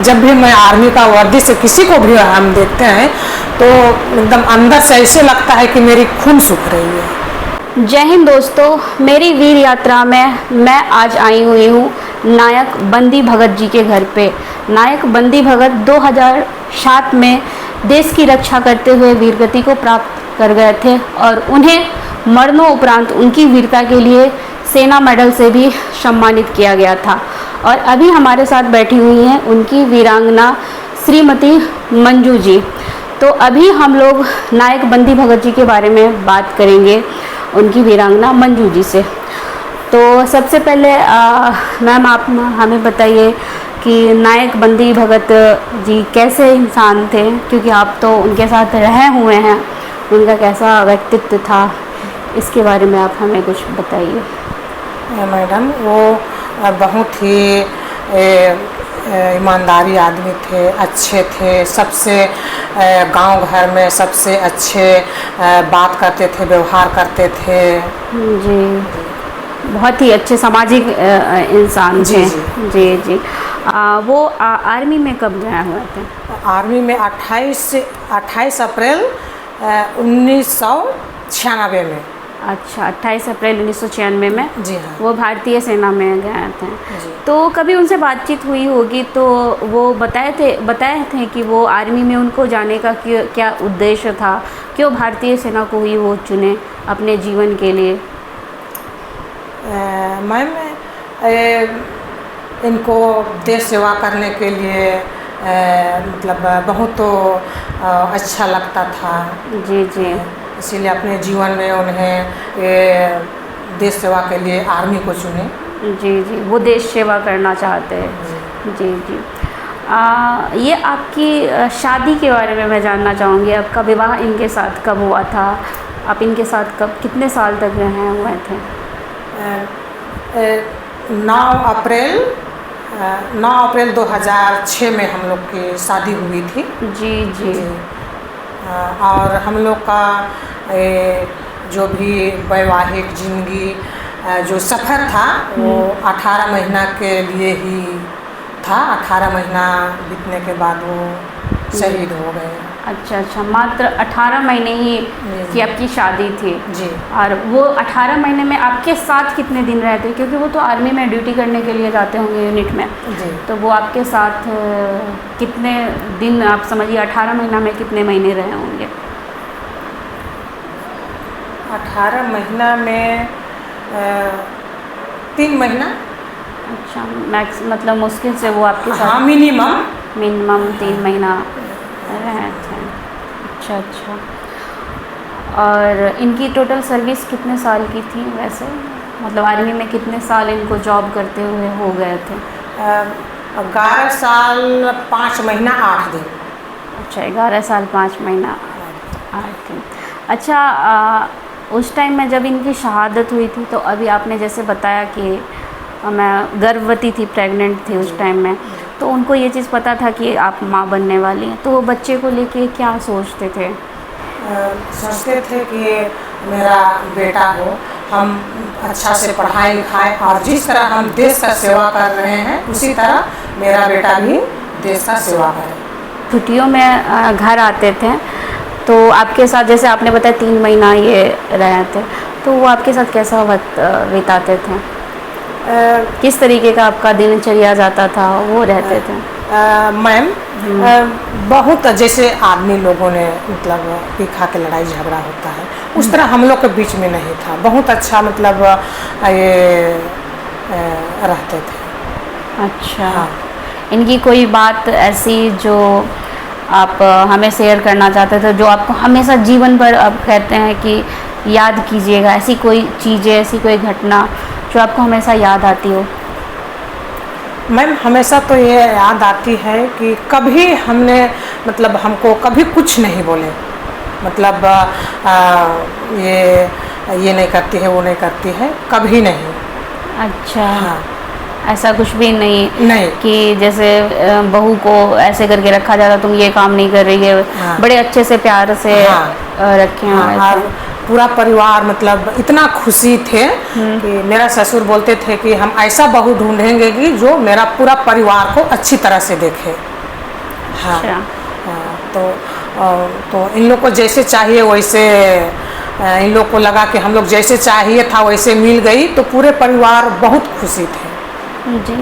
जब भी मैं आर्मी का वर्दी से किसी को भी हम देखते हैं तो एकदम अंदर से ऐसे लगता है कि मेरी खून सूख रही है। जय हिंद दोस्तों, मेरी वीर यात्रा में मैं आज आई हुई हूँ नायक बंदी भगत जी के घर पे। नायक बंदी भगत 2007 में देश की रक्षा करते हुए वीरगति को प्राप्त कर गए थे और उन्हें मरणोपरांत उनकी वीरता के लिए सेना मेडल से भी सम्मानित किया गया था। और अभी हमारे साथ बैठी हुई हैं उनकी वीरांगना श्रीमती मंजू जी। तो अभी हम लोग नायक बंदी भगत जी के बारे में बात करेंगे उनकी वीरांगना मंजू जी से। तो सबसे पहले मैम आप हमें बताइए कि नायक बंदी भगत जी कैसे इंसान थे, क्योंकि आप तो उनके साथ रहे हुए हैं, उनका कैसा व्यक्तित्व था, इसके बारे में आप हमें कुछ बताइए। मैडम वो बहुत ही ईमानदारी आदमी थे, अच्छे थे, सबसे गांव घर में सबसे अच्छे बात करते थे, व्यवहार करते थे जी। बहुत ही अच्छे सामाजिक इंसान थे। जी जी। वो आर्मी में कब गए हुए थे? आर्मी में 28 अप्रैल 1996 में। अच्छा, 28 अप्रैल 1996 में। जी हाँ। वो भारतीय सेना में गए थे। जी। तो कभी उनसे बातचीत हुई होगी, तो वो बताए थे कि वो आर्मी में उनको जाने का क्या उद्देश्य था, क्यों भारतीय सेना को ही वो चुने अपने जीवन के लिए? मैम इनको देश सेवा करने के लिए मतलब बहुत तो अच्छा लगता था। जी जी। इसीलिए अपने जीवन में उन्हें देश सेवा के लिए आर्मी को चुने। जी जी, वो देश सेवा करना चाहते हैं। जी जी। ये आपकी शादी के बारे में मैं जानना चाहूँगी। आपका विवाह इनके साथ कब हुआ था? आप इनके साथ कब कितने साल तक रहे हुए थे? 9 अप्रैल 2006 में हम लोग की शादी हुई थी। जी जी। और हम लोग का जो भी वैवाहिक जिंदगी जो सफ़र था वो 18 महीना के लिए ही था। 18 महीना बीतने के बाद वो शहीद हो गए। अच्छा अच्छा, मात्र 18 महीने ही की आपकी शादी थी। जी। और वो 18 महीने में आपके साथ कितने दिन रहे थे? क्योंकि वो तो आर्मी में ड्यूटी करने के लिए जाते होंगे यूनिट में। जी। तो वो आपके साथ कितने दिन, आप समझिए 18 महीना में कितने महीने रहे होंगे? 18 महीना में 3 महीना। अच्छा, मैक्स मतलब मुश्किल से वो आपके साथ। हाँ, मिनिमम 3 महीना रहे थे। अच्छा अच्छा। और इनकी टोटल सर्विस कितने साल की थी वैसे? मतलब आर्मी में कितने साल इनको जॉब करते हुए हो गए थे? 11 साल 5 महीना 8 दिन। अच्छा, 11 साल 5 महीना 8 दिन। अच्छा, उस टाइम में जब इनकी शहादत हुई थी, तो अभी आपने जैसे बताया कि मैं गर्भवती थी, प्रेग्नेंट थी उस टाइम में, तो उनको ये चीज़ पता था कि आप माँ बनने वाली हैं, तो वो बच्चे को लेके क्या सोचते थे? सोचते थे कि मेरा बेटा हो, हम अच्छा से पढ़ाई लिखाएं और जिस तरह हम देश का सेवा कर रहे हैं उसी तरह मेरा बेटा भी देश का सेवा करे। छुट्टियों में घर आते थे तो आपके साथ, जैसे आपने बताया 3 महीना ये रहे थे, तो वो आपके साथ कैसा वक्त बिताते थे? किस तरीके का आपका दिनचर्या जाता था, वो रहते थे? मैम बहुत जैसे आदमी लोगों ने मतलब पी खा के लड़ाई झगड़ा होता है, उस तरह हम लोग के बीच में नहीं था। बहुत अच्छा मतलब ये रहते थे। अच्छा। हाँ। इनकी कोई बात ऐसी जो आप हमें शेयर करना चाहते थे, जो आपको हमेशा जीवन भर आप कहते हैं कि याद कीजिएगा, ऐसी कोई चीज़ें, ऐसी कोई घटना जो आपको हमेशा याद आती हो? मैम हमेशा तो ये याद आती है कि कभी हमने मतलब हमको कभी कुछ नहीं बोले, मतलब ये नहीं करती है, वो नहीं करती है, कभी नहीं। अच्छा। हाँ। ऐसा कुछ भी नहीं कि जैसे बहू को ऐसे करके रखा जाता, तुम ये काम नहीं कर रही है। हाँ। बड़े अच्छे से प्यार से रखे हैं। हाँ, और पूरा परिवार मतलब इतना खुशी थे कि मेरा ससुर बोलते थे कि हम ऐसा बहू ढूंढेंगे कि जो मेरा पूरा परिवार को अच्छी तरह से देखे। हाँ अच्छा। हाँ, तो इन लोग को जैसे चाहिए वैसे इन लोग को लगा कि हम लोग जैसे चाहिए था वैसे मिल गई, तो पूरे परिवार बहुत खुशी थे। जी।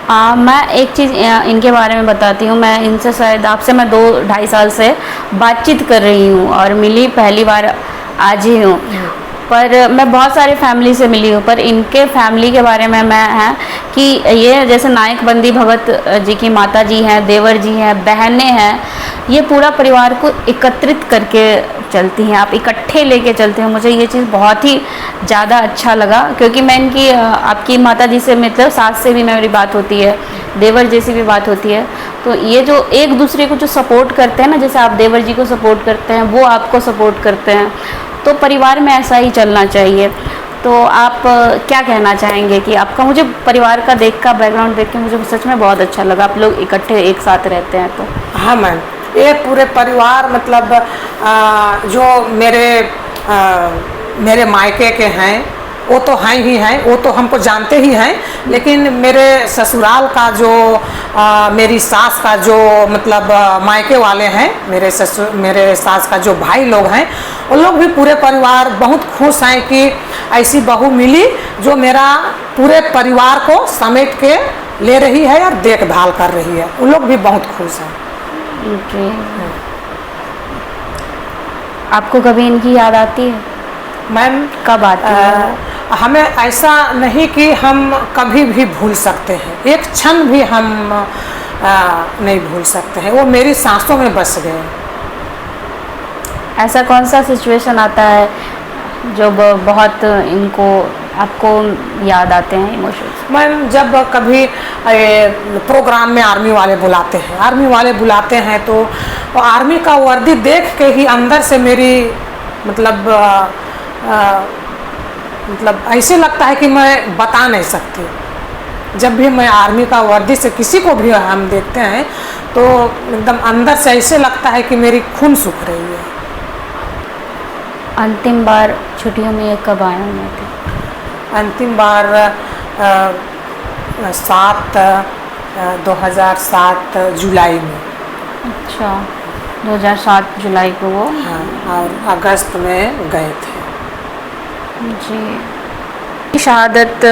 हाँ मैं एक चीज़ इनके बारे में बताती हूँ। मैं इनसे शायद आपसे मैं 2-2.5 साल से बातचीत कर रही हूँ और मिली पहली बार आज ही हूँ। पर मैं बहुत सारे फैमिली से मिली हूँ, पर इनके फैमिली के बारे में मैं है कि ये जैसे नायक बंदी भगत जी की माता जी हैं, देवर जी हैं, बहनें हैं, ये पूरा परिवार को एकत्रित करके चलती हैं, आप इकट्ठे लेके चलते हैं। मुझे ये चीज़ बहुत ही ज़्यादा अच्छा लगा, क्योंकि मैं इनकी आपकी माता जी से मतलब सास से भी मेरी बात होती है, देवर जी से भी बात होती है, तो ये जो एक दूसरे को जो सपोर्ट करते हैं ना, जैसे आप देवर जी को सपोर्ट करते हैं, वो आपको सपोर्ट करते हैं, तो परिवार में ऐसा ही चलना चाहिए। तो आप क्या कहना चाहेंगे कि आपका, मुझे परिवार का बैकग्राउंड देख के मुझे सच में बहुत अच्छा लगा, आप लोग इकट्ठे एक साथ रहते हैं तो। हाँ मैम, ये पूरे परिवार मतलब जो मेरे मायके के हैं वो तो हैं ही हैं, वो तो हमको जानते ही हैं, लेकिन मेरे ससुराल का जो मेरी सास का जो मतलब मायके वाले हैं, मेरे सास का जो भाई लोग हैं, वो लोग भी पूरे परिवार बहुत खुश हैं कि ऐसी बहू मिली जो मेरा पूरे परिवार को समेट के ले रही है और देखभाल कर रही है। उन लोग भी बहुत खुश हैं। जी। आपको कभी इनकी याद आती है? मैम कब आती है? हमें ऐसा नहीं कि हम कभी भी भूल सकते हैं, एक क्षण भी हम नहीं भूल सकते हैं, वो मेरी सांसों में बस गए। ऐसा कौन सा सिचुएशन आता है जो बहुत इनको आपको याद आते हैं इमोशंस? मैम जब कभी प्रोग्राम में आर्मी वाले बुलाते हैं तो आर्मी का वर्दी देख के ही अंदर से मेरी मतलब ऐसे लगता है कि मैं बता नहीं सकती। जब भी मैं आर्मी का वर्दी से किसी को भी हम देखते हैं तो एकदम अंदर से ऐसे लगता है कि मेरी खून सूख रही है। अंतिम बार छुट्टियों में ये कब आए हुए थे? अंतिम बार 2007 जुलाई में। अच्छा, 2007 जुलाई को वो। हाँ, और अगस्त में गए थे। जी। शहादत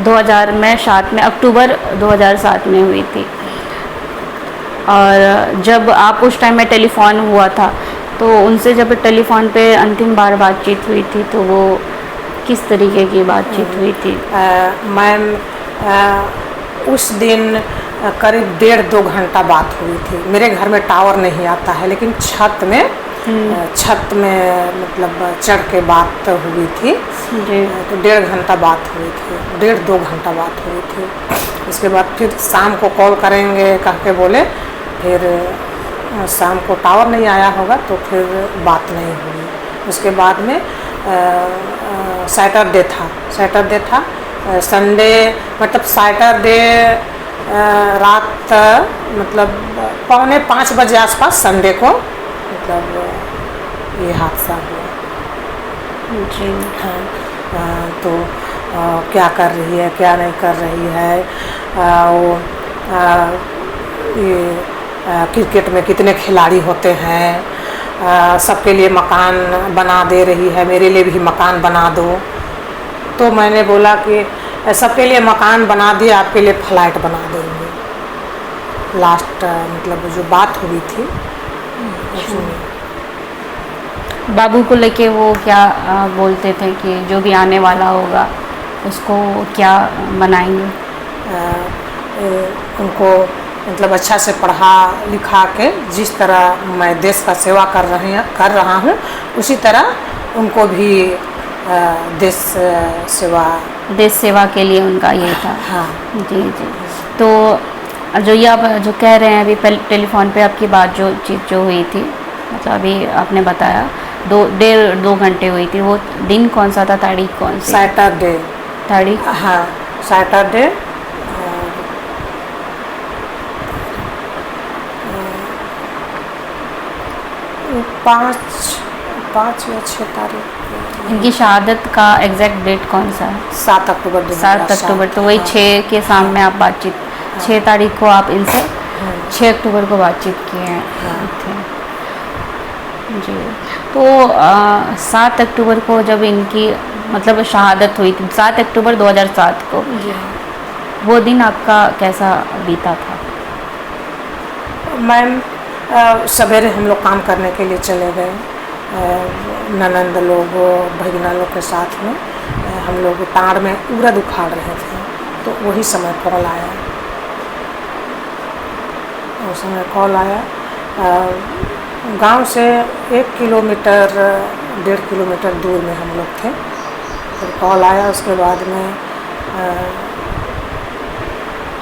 2007 में, अक्टूबर 2007 में हुई थी। और जब आप उस टाइम में टेलीफोन हुआ था, तो उनसे जब टेलीफोन पे अंतिम बार बातचीत हुई थी तो वो किस तरीके की बातचीत हुई थी? मैम उस दिन करीब 1.5-2 घंटा बात हुई थी। मेरे घर में टावर नहीं आता है, लेकिन छत में मतलब चढ़ के बात हुई थी। तो 1.5 घंटा बात हुई थी, 1.5-2 घंटा बात हुई थी। उसके बाद फिर शाम को कॉल करेंगे कह के बोले, फिर शाम को टावर नहीं आया होगा तो फिर बात नहीं हुई। उसके बाद में सैटरडे था, संडे मतलब सैटरडे रात मतलब 4:45 बजे आसपास संडे को मतलब ये हादसा हुआ। जी। हाँ, तो क्या कर रही है, क्या नहीं कर रही है, ये क्रिकेट में कितने खिलाड़ी होते हैं, सबके लिए मकान बना दे रही है, मेरे लिए भी मकान बना दो। तो मैंने बोला कि सबके लिए मकान बना दिया, आपके लिए फ्लैट बना देंगे। लास्ट मतलब जो बात हुई थी बाबू को लेके वो क्या बोलते थे कि जो भी आने वाला होगा उसको क्या बनाएंगे? उनको मतलब अच्छा से पढ़ा लिखा के जिस तरह मैं देश का सेवा कर रहा हूँ उसी तरह उनको भी देश सेवा के लिए उनका ये था। हाँ जी। तो जो ये आप जो कह रहे हैं अभी टेलीफोन पे आपकी बात जो चीज़ जो हुई थी, मतलब अभी आपने बताया 1.5-2 घंटे हुई थी, वो दिन कौन सा था, तारीख कौन सी? सैटरडे तारीख? हाँ सैटरडे 5 या 6 तारीख। इनकी शहादत का एग्जैक्ट डेट कौन सा है? 7 अक्टूबर। 7 अक्टूबर। तो वही 6 के शाम में आप बातचीत, 6 तारीख को आप इनसे 6 अक्टूबर को बातचीत किए थे जी। तो 7 अक्टूबर को जब इनकी मतलब शहादत हुई थी, 7 अक्टूबर 2007 को, वो दिन आपका कैसा बीता था? मैम सवेरे हम लोग काम करने के लिए चले गए, ननंद लोग भगिना लोग के साथ में हम लोग ताड़ में उड़द उखाड़ रहे थे, तो वही समय कॉल आया। उस समय कॉल आया, गांव से 1 किलोमीटर 1.5 किलोमीटर दूर में हम लोग थे। फिर कॉल आया, उसके बाद में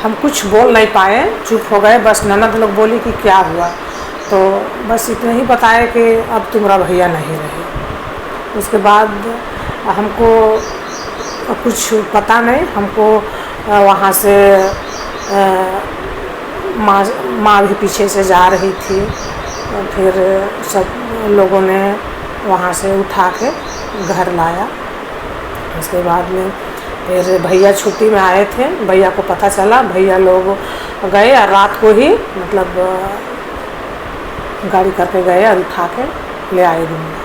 हम कुछ बोल नहीं पाए, चुप हो गए। बस ननद लोग बोली कि क्या हुआ, तो बस इतना ही बताया कि अब तुम्हारा भैया नहीं रहे। उसके बाद हमको कुछ पता नहीं, हमको वहाँ से माँ भी पीछे से जा रही थी। फिर सब लोगों ने वहाँ से उठा के घर लाया। उसके बाद में फिर भैया छुट्टी में आए थे, भैया को पता चला, भैया लोग गए और रात को ही मतलब गाड़ी करके गए और उठा के ले आए दिन में।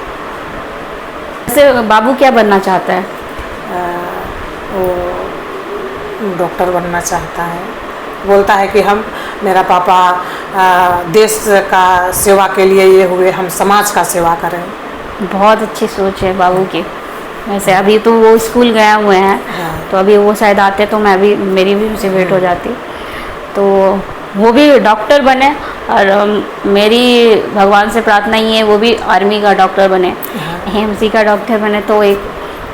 वैसे बाबू क्या बनना चाहता है? वो डॉक्टर बनना चाहता है। बोलता है कि हम मेरा पापा देश का सेवा के लिए ये हुए, हम समाज का सेवा करें। बहुत अच्छी सोच है बाबू की। वैसे अभी तो वो स्कूल गए हुए हैं, तो अभी वो शायद आते तो मैं भी, मेरी भी उनसे भेंट हो जाती, तो वो भी डॉक्टर बने। और मेरी भगवान से प्रार्थना ही है वो भी आर्मी का डॉक्टर बने, एएमसी का डॉक्टर बने, तो एक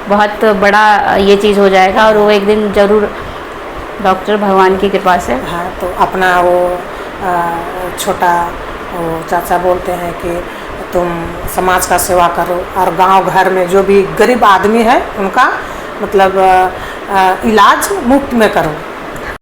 बहुत बड़ा ये चीज़ हो जाएगा और वो एक दिन ज़रूर डॉक्टर भगवान की कृपा से। हाँ, तो अपना वो छोटा वो चाचा बोलते हैं कि तुम समाज का सेवा करो और गांव घर में जो भी गरीब आदमी है उनका मतलब इलाज मुफ्त में करो।